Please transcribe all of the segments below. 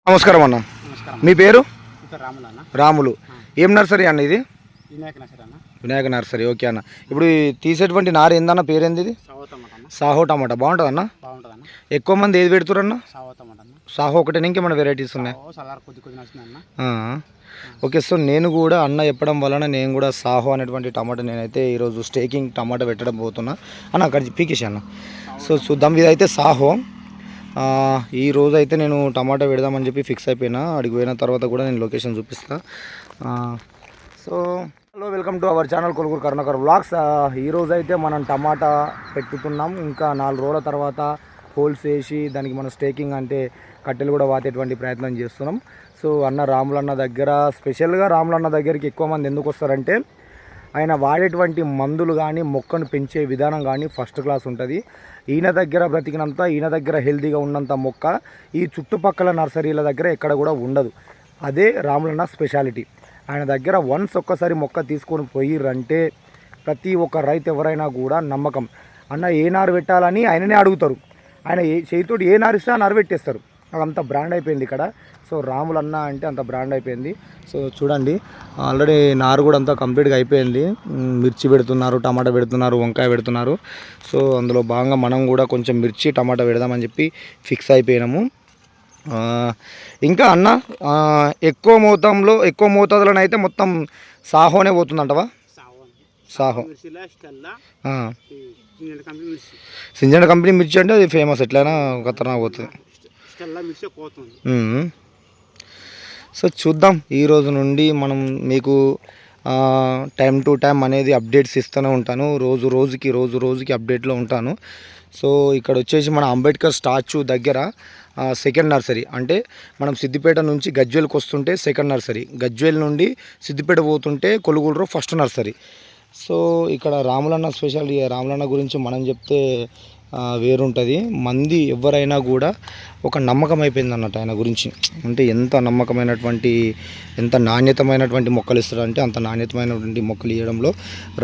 నమస్కారం అన్న. నమస్కారం. మీ పేరు? రాములు అన్న. రాములు. ఏం నర్సరీ అన్న ఇది? వినాయక నర్సరీ అన్న. వినాయక నర్సరీ. ఓకే అన్న. ఇప్పుడు తీసేటువంటి నారు ఏందన్న, పేరేంది ఇది? సాహో టమాటా అన్న. సాహో టమాటా బాగుంటుంది అన్న. బాగుంటుంది అన్న. ఎక్కువ మంది ఏది పెడుతురన్న? సాహో టమాటా అన్న. సాహో ఒకటే, ఇంకేమైనా వెరైటీస్ ఉన్నాయి? సలార్ కొద్ది నచ్చింది అన్న. ఓకే. సో నేను కూడా అన్న చెప్పడం వలన నేను కూడా సాహో అనేటువంటి టమాటా నేనైతే ఈరోజు స్టేకింగ్ టమాటా పెట్టడం పోతున్నా అన్న. అక్కడ పీకేసి అన్న. సో చూద్దాం. ఇదైతే సాహో. ఈ రోజు అయితే నేను టమాటా పెడదామని చెప్పి ఫిక్స్ అయిపోయినా. అడిగి పోయిన తర్వాత కూడా నేను లొకేషన్ చూపిస్తా. So hello, welcome to our channel Koluguru Karunakar vlogs. ఈరోజు అయితే మనం టమాటా పెట్టుతున్నాం. ఇంకా 4 రోజుల తర్వాత హోల్స్ వేసి దానికి మనం స్టేకింగ్ అంటే కట్టెలు కూడా వాతేటువంటి ప్రయత్నం చేస్తున్నాం. సో అన్న రాములన్న దగ్గర, స్పెషల్గా రాములన్న దగ్గరికి ఎక్కువ మంది ఎందుకు వస్తారంటే ఆయన వాడేటువంటి మందులు కానీ మొక్కను పెంచే విధానం కానీ ఫస్ట్ క్లాస్ ఉంటుంది. ఈయన దగ్గర బ్రతికినంత, ఈయన దగ్గర హెల్తీగా ఉన్నంత మొక్క ఈ చుట్టుపక్కల నర్సరీల దగ్గర ఎక్కడ కూడా ఉండదు. అదే రాములన్న స్పెషాలిటీ. ఆయన దగ్గర వన్స్ ఒక్కసారి మొక్క తీసుకొని పోయిర్రంటే ప్రతి ఒక్క రైతు ఎవరైనా కూడా నమ్మకం. అన్న ఏ నారు పెట్టాలని ఆయననే అడుగుతారు. ఆయన చేతితోటి ఏ నారు ఇస్తే ఆ నారు పెట్టేస్తారు. అంత బ్రాండ్ అయిపోయింది ఇక్కడ. సో రాములన్న అంటే అంత బ్రాండ్ అయిపోయింది. సో చూడండి, ఆల్రెడీ నారు కూడా అంతా కంప్లీట్గా అయిపోయింది. మిర్చి పెడుతున్నారు, టమాటా పెడుతున్నారు, వంకాయ పెడుతున్నారు. సో అందులో భాగంగా మనం కూడా కొంచెం మిర్చి టమాటా పెడదామని చెప్పి ఫిక్స్ అయిపోయినాము. ఇంకా అన్న ఎక్కువ మోతాదులో అయితే మొత్తం సాహోనే పోతుందంటవా? సాహో సింజండ కంపెనీ మిర్చి అంటే అది ఫేమస్. ఎట్లయినా ఖతర్నాక్ పోతుంది. సో చూద్దాం. ఈరోజు నుండి మనం మీకు టైం టు టైం అనేది అప్డేట్స్ ఇస్తూనే ఉంటాను. రోజుకి అప్డేట్లో ఉంటాను. సో ఇక్కడ వచ్చేసి మన అంబేద్కర్ స్టాచ్యూ దగ్గర సెకండ్ నర్సరీ. అంటే మనం సిద్దిపేట నుంచి గజ్వేల్కి వస్తుంటే సెకండ్ నర్సరీ, గజ్వేల్ నుండి సిద్దిపేట పోతుంటే కొలుగులూరు ఫస్ట్ నర్సరీ. సో ఇక్కడ రాములన్న స్పెషల్. రాములన్న గురించి మనం చెప్తే వేరుంటుంది. మంది ఎవరైనా కూడా ఒక నమ్మకం అయిపోయింది అన్నట్టు ఆయన గురించి. అంటే ఎంత నమ్మకమైనటువంటి, ఎంత నాణ్యతమైనటువంటి మొక్కలు ఇస్తాడంటే అంత నాణ్యతమైనటువంటి మొక్కలు ఇవ్వడంలో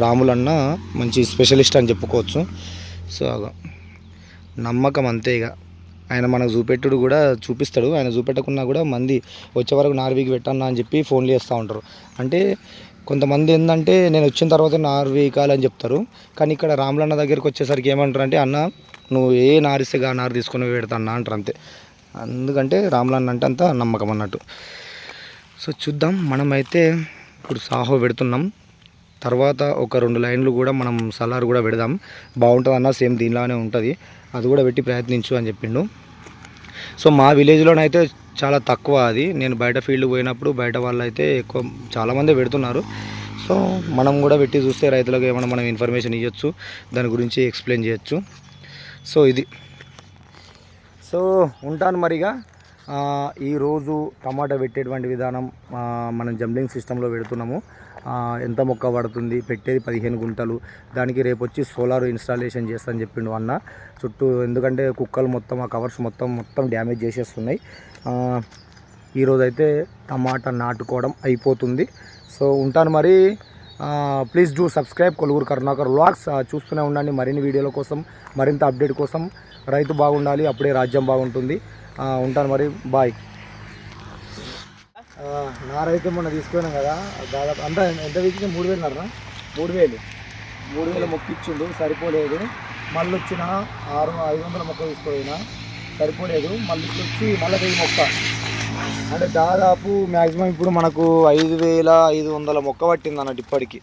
రాములన్న మంచి స్పెషలిస్ట్ అని చెప్పుకోవచ్చు. సో నమ్మకం అంతే. ఇక ఆయన మనకు చూపెట్టుడు కూడా చూపిస్తాడు. ఆయన చూపెట్టకున్నా కూడా మంది వచ్చే వరకు నార్వీకి పెట్టన్నా అని చెప్పి ఫోన్లు చేస్తూ ఉంటారు. అంటే కొంతమంది ఏంటంటే నేను వచ్చిన తర్వాత నారు వేయకాలని చెప్తారు. కానీ ఇక్కడ రాములన్న దగ్గరికి వచ్చేసరికి ఏమంటారు అంటే, అన్న నువ్వు ఏ నారిస్తే ఆ నారు తీసుకొని పెడతా అన్న అంటారు అంతే. ఎందుకంటే రాములన్న అంటే అంత నమ్మకం అన్నట్టు. సో చూద్దాం. మనమైతే ఇప్పుడు సాహో పెడుతున్నాం. తర్వాత ఒక 2 లైన్లు కూడా మనం సలార్ కూడా పెడదాం. బాగుంటుంది అన్న, సేమ్ దీనిలానే ఉంటుంది. అది కూడా పెట్టి ప్రయత్నించు అని చెప్పిండు. సో మా విలేజ్లోనైతే చాలా తక్కువ అది. నేను బయట ఫీల్డ్ పోయినప్పుడు బయట వాళ్ళు అయితే ఎక్కువ చాలామంది పెడుతున్నారు. సో మనం కూడా పెట్టి చూస్తే రైతులకు ఏమైనా మనం ఇన్ఫర్మేషన్ ఇవ్వచ్చు, దాని గురించి ఎక్స్ప్లెయిన్ చేయొచ్చు. సో ఇది. సో ఉంటాను మరిగా. ఈరోజు టమాటా పెట్టేటువంటి విధానం మనం జంబ్లింగ్ సిస్టంలో పెడుతున్నాము. ఎంత మొక్క పడుతుంది, పెట్టేది 15 గుంటలు. దానికి రేపు వచ్చి సోలార్ ఇన్స్టాలేషన్ చేస్తాను చెప్పిండు అన్న చుట్టూ. ఎందుకంటే కుక్కలు మొత్తం ఆ కవర్స్ మొత్తం డ్యామేజ్ చేసేస్తున్నాయి. ఈరోజు అయితే టమాటా నాటుకోవడం అయిపోతుంది. సో ఉంటాను మరి. Please do subscribe Koluguru Karunakar vlogs. చూస్తూనే ఉండండి మరిన్ని వీడియోల కోసం, మరింత అప్డేట్ కోసం. రైతు బాగుండాలి, అప్పుడే రాజ్యం బాగుంటుంది. ఉంటాను మరి. బాయ్. నారైతే మొన్న తీసుకున్నాం కదా, దాదాపు అంతా ఎంత వీక్కి 3,000 3,000 మొక్క ఇచ్చిండు, సరిపోలేదు. మళ్ళీ వచ్చిన 500 మొక్క తీసుకోపోయినా, సరిపోలేదు. మళ్ళీ వచ్చి మళ్ళీ 1000 మొక్క, అంటే దాదాపు మ్యాక్సిమం ఇప్పుడు మనకు 5,500 మొక్క పట్టింది అన్నట్టు ఇప్పటికి.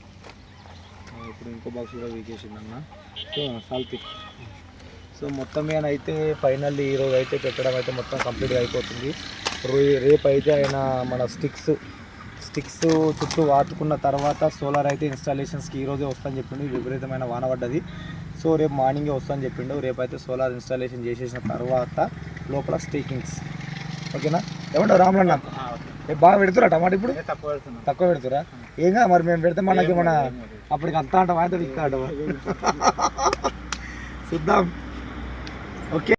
ఇప్పుడు ఇంకో బాక్స్ కూడా వీకేసిందన్న. సో సాల్తి. సో మొత్తం మీదనైతే ఫైనల్లీ ఈరోజు అయితే పెట్టడం అయితే మొత్తం కంప్లీట్గా అయిపోతుంది. రేపు అయితే ఆయన మన స్టిక్స్ చుట్టూ వాతుకున్న తర్వాత సోలార్ అయితే ఇన్స్టాలేషన్స్కి ఈరోజే వస్తాను చెప్పిండు. విపరీతమైన వాన పడ్డది. సో రేపు మార్నింగే వస్తాను చెప్పిండు. రేపు అయితే సోలార్ ఇన్స్టాలేషన్ చేసేసిన తర్వాత లోపల స్టేకింగ్స్. ఓకేనా? ఏమంటారు రాములన్న? బాగా పెడుతురా టమాటా? ఇప్పుడు తక్కువ పెడుతురా? ఏం కాదు మరి, మేము పెడితే మనకి మన అప్పటికి అంతా అంటాం, అయితే ఇస్తా అంటావా? చూద్దాం. ఓకే.